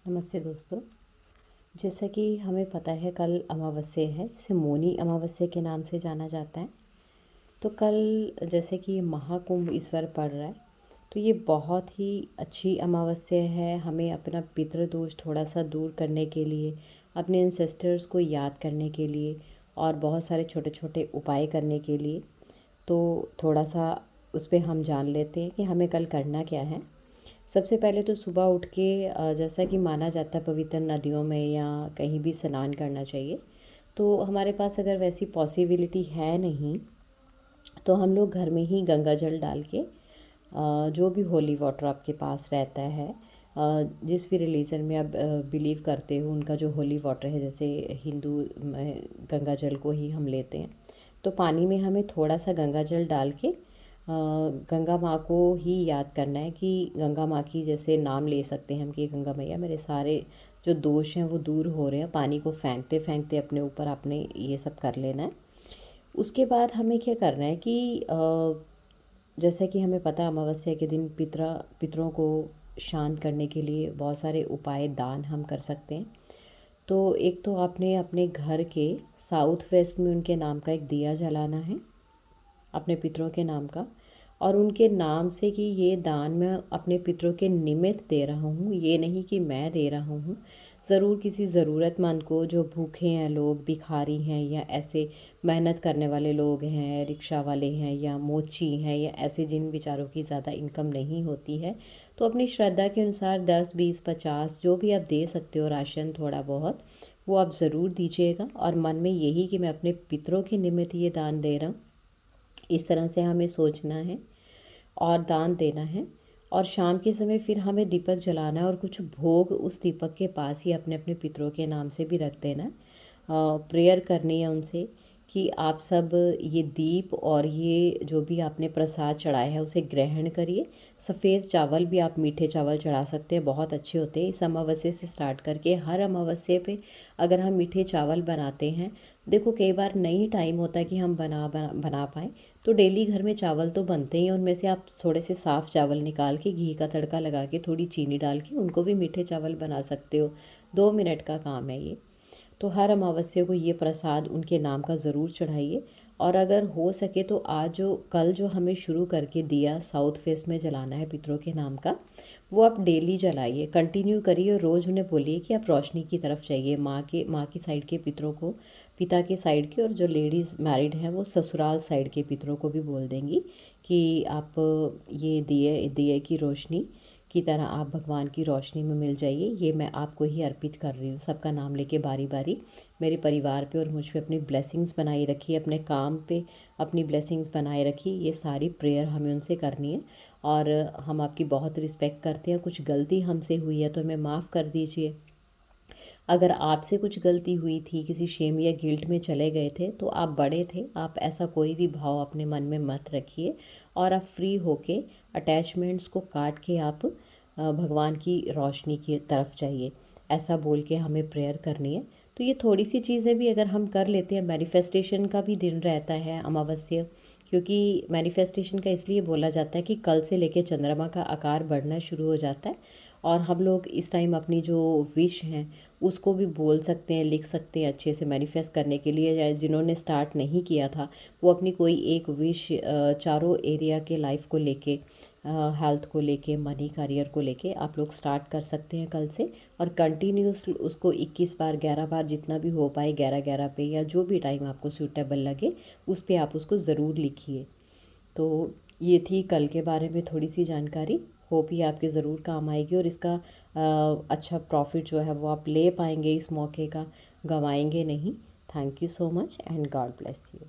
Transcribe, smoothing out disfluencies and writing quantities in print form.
नमस्ते दोस्तों। जैसा कि हमें पता है कल अमावस्या है, जिसे मौनी अमावस्या के नाम से जाना जाता है। तो कल जैसे कि महाकुंभ इस बार पड़ रहा है, तो ये बहुत ही अच्छी अमावस्या है। हमें अपना पितृदोष थोड़ा सा दूर करने के लिए, अपने एंसेस्टर्स को याद करने के लिए और बहुत सारे छोटे छोटे उपाय करने के लिए, तो थोड़ा सा उस पर हम जान लेते हैं कि हमें कल करना क्या है। सबसे पहले तो सुबह उठ के जैसा कि माना जाता है पवित्र नदियों में या कहीं भी स्नान करना चाहिए। तो हमारे पास अगर वैसी पॉसिबिलिटी है नहीं, तो हम लोग घर में ही गंगा जल डाल के जो भी होली वाटर आपके पास रहता है, जिस भी रिलीजन में आप बिलीव करते हो, उनका जो होली वाटर है, जैसे हिंदू में गंगा जल को ही हम लेते हैं। तो पानी में हमें थोड़ा सा गंगा जल डाल के गंगा माँ को ही याद करना है कि गंगा माँ की जैसे नाम ले सकते हैं हम कि गंगा मैया मेरे सारे जो दोष हैं वो दूर हो रहे हैं। पानी को फेंकते फेंकते अपने ऊपर आपने ये सब कर लेना है। उसके बाद हमें क्या करना है कि जैसे कि हमें पता है अमावस्या के दिन पितरों को शांत करने के लिए बहुत सारे उपाय दान हम कर सकते हैं। तो एक तो आपने अपने घर के साउथ वेस्ट में उनके नाम का एक दिया जलाना है, अपने पितरों के नाम का, और उनके नाम से कि ये दान मैं अपने पितरों के निमित्त दे रहा हूँ, ये नहीं कि मैं दे रहा हूँ। ज़रूर किसी ज़रूरतमंद को, जो भूखे हैं लोग, भिखारी हैं, या ऐसे मेहनत करने वाले लोग हैं, रिक्शा वाले हैं, या मोची हैं, या ऐसे जिन बेचारों की ज़्यादा इनकम नहीं होती है, तो अपनी श्रद्धा के अनुसार 10, 20, 50 जो भी आप दे सकते हो राशन थोड़ा बहुत, वो आप ज़रूर दीजिएगा। और मन में यही कि मैं अपने पितरों के निमित्त ये दान दे रहा हूँ, इस तरह से हमें सोचना है और दान देना है। और शाम के समय फिर हमें दीपक जलाना है और कुछ भोग उस दीपक के पास ही अपने अपने पितरों के नाम से भी रख देना है। प्रेयर करनी है उनसे कि आप सब ये दीप और ये जो भी आपने प्रसाद चढ़ाया है उसे ग्रहण करिए। सफ़ेद चावल भी आप मीठे चावल चढ़ा सकते हैं, बहुत अच्छे होते हैं। इस अमावस्या से स्टार्ट करके हर अमावस्या पे अगर हम मीठे चावल बनाते हैं, देखो कई बार नहीं टाइम होता है कि हम बना पाएँ, तो डेली घर में चावल तो बनते ही हैं। उनमें से आप थोड़े से साफ़ चावल निकाल के घी का तड़का लगा के थोड़ी चीनी डाल के उनको भी मीठे चावल बना सकते हो। 2 मिनट का काम है ये। तो हर अमावस्या को ये प्रसाद उनके नाम का ज़रूर चढ़ाइए। और अगर हो सके तो कल जो हमें शुरू करके दिया साउथ फेस में जलाना है पितरों के नाम का, वो आप डेली जलाइए, कंटिन्यू करिए। और रोज़ उन्हें बोलिए कि आप रोशनी की तरफ जाइए। माँ की साइड के पितरों को, पिता के साइड के, और जो लेडीज़ मैरिड हैं वो ससुराल साइड के पितरों को भी बोल देंगी कि आप ये दिए दिए की रोशनी की तरह आप भगवान की रोशनी में मिल जाइए। ये मैं आपको ही अर्पित कर रही हूँ। सबका नाम लेके बारी बारी मेरे परिवार पे और मुझ पे अपनी ब्लेसिंग्स बनाए रखिए, अपने काम पे अपनी ब्लेसिंग्स बनाए रखिए। ये सारी प्रेयर हमें उनसे करनी है। और हम आपकी बहुत रिस्पेक्ट करते हैं। कुछ गलती हमसे हुई है तो हमें माफ़ कर दीजिए। अगर आपसे कुछ गलती हुई थी, किसी शेम या गिल्ट में चले गए थे, तो आप बड़े थे, आप ऐसा कोई भी भाव अपने मन में मत रखिए। और आप फ्री होके अटैचमेंट्स को काट के आप भगवान की रोशनी की तरफ जाइए। ऐसा बोल के हमें प्रेयर करनी है। तो ये थोड़ी सी चीज़ें भी अगर हम कर लेते हैं, मैनिफेस्टेशन का भी दिन रहता है अमावस्या, क्योंकि मैनिफेस्टेशन का इसलिए बोला जाता है कि कल से लेके चंद्रमा का आकार बढ़ना शुरू हो जाता है। और हम लोग इस टाइम अपनी जो विश हैं उसको भी बोल सकते हैं, लिख सकते हैं अच्छे से मैनिफेस्ट करने के लिए। या जिन्होंने स्टार्ट नहीं किया था वो अपनी कोई एक विश चारों एरिया के लाइफ को लेके, हेल्थ को लेके, मनी करियर को लेके आप लोग स्टार्ट कर सकते हैं कल से। और कंटिन्यूस उसको 21 बार, 11 बार, जितना भी हो पाए 11-11 पे, या जो भी टाइम आपको सूटेबल लगे उस पर आप उसको ज़रूर लिखिए। तो ये थी कल के बारे में थोड़ी सी जानकारी। होप ये आपके ज़रूर काम आएगी और इसका अच्छा प्रॉफिट जो है वो आप ले पाएंगे। इस मौके का गंवाएंगे नहीं। Thank you so much and God bless you.